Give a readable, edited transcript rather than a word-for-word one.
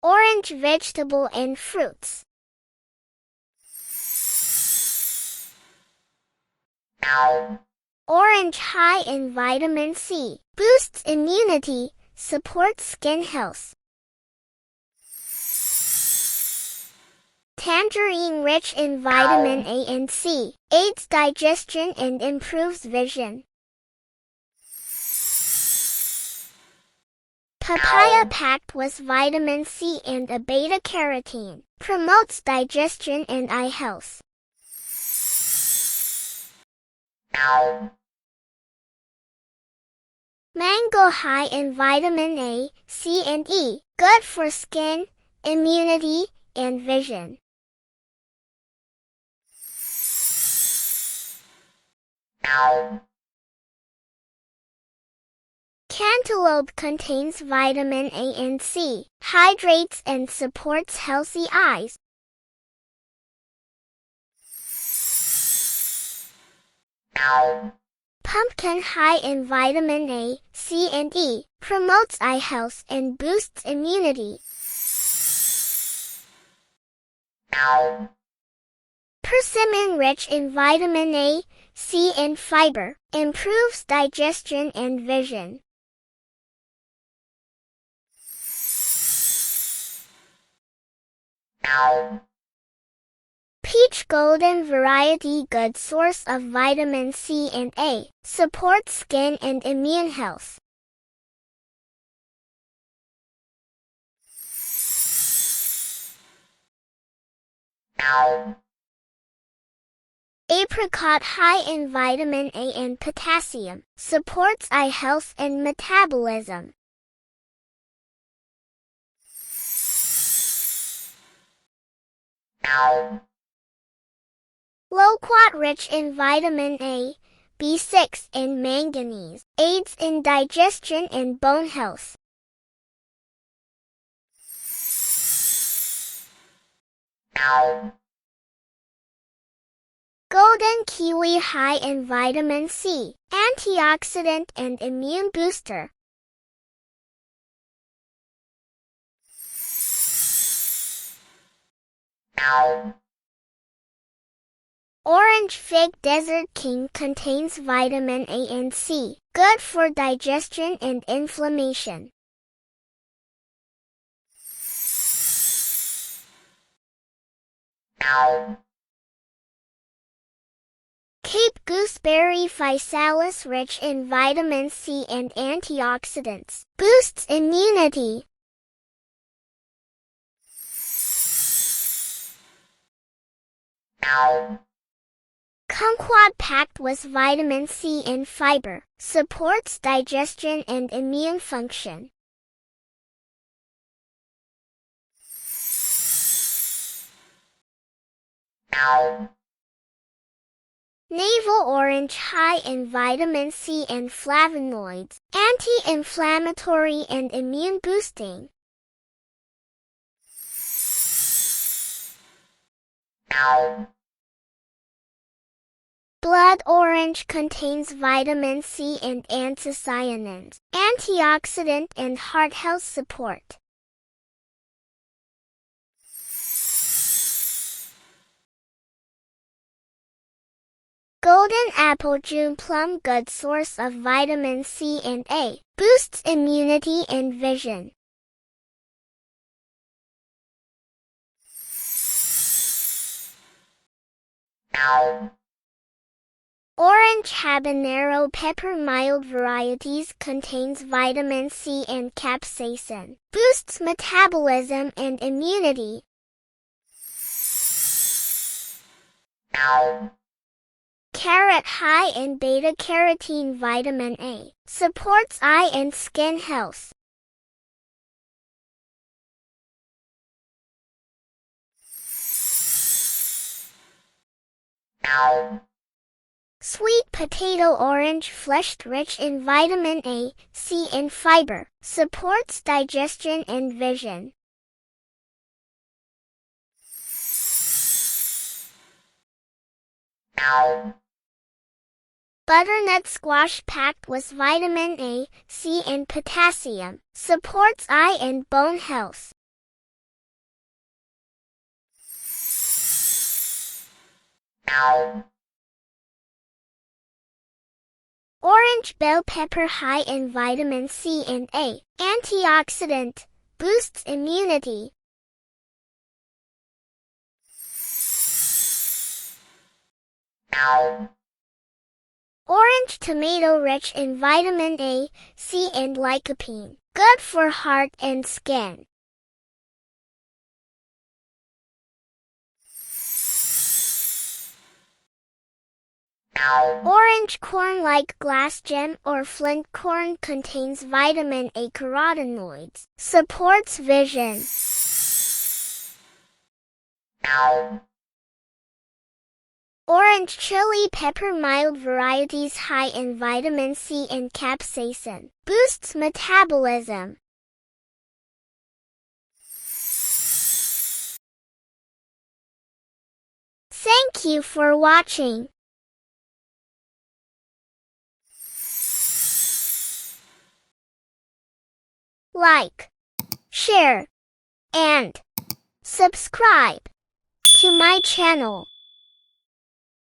Orange vegetable and fruits. Orange high in vitamin C, boosts immunity, supports skin health. Tangerine rich in vitamin A and C, aids digestion and improves vision. Papaya packed with vitamin C and a beta-carotene, promotes digestion and eye health. Mango high in vitamin A, C and E, good for skin, immunity, and vision. Cantaloupe contains vitamin A and C, hydrates and supports healthy eyes. Pumpkin high in vitamin A, C and E, promotes eye health and boosts immunity. Persimmon rich in vitamin A, C and fiber, improves digestion and vision. Peach golden variety good source of vitamin C and A, supports skin and immune health. Apricot high in vitamin A and potassium, supports eye health and metabolism. Loquat rich in vitamin A, B6 and manganese, aids in digestion and bone health. Golden kiwi high in vitamin C, antioxidant and immune booster. Orange fig Desert King contains vitamin A and C, good for digestion and inflammation. Cape gooseberry physalis rich in vitamin C and antioxidants, boosts immunity. Kumquat packed with vitamin C and fiber, supports digestion and immune function. Navel orange high in vitamin C and flavonoids, anti-inflammatory and immune boosting. Blood orange contains vitamin C and anthocyanins, antioxidant and heart health support. Golden apple June plum good source of vitamin C and A, boosts immunity and vision. Orange habanero pepper mild varieties contains vitamin C and capsaicin, boosts metabolism and immunity. Carrot high in beta-carotene vitamin A, supports eye and skin health. Sweet potato orange fleshed rich in vitamin A, C and fiber, supports digestion and vision. Butternut squash packed with vitamin A, C and potassium, supports eye and bone health. Orange bell pepper high in vitamin C and A, antioxidant, boosts immunity. Orange tomato rich in vitamin A, C and lycopene, good for heart and skin. Orange corn like glass gem or flint corn contains vitamin A carotenoids, supports vision. Orange chili pepper mild varieties high in vitamin C and capsaicin, boosts metabolism. Thank you for watching. Like, share, and subscribe to my channel.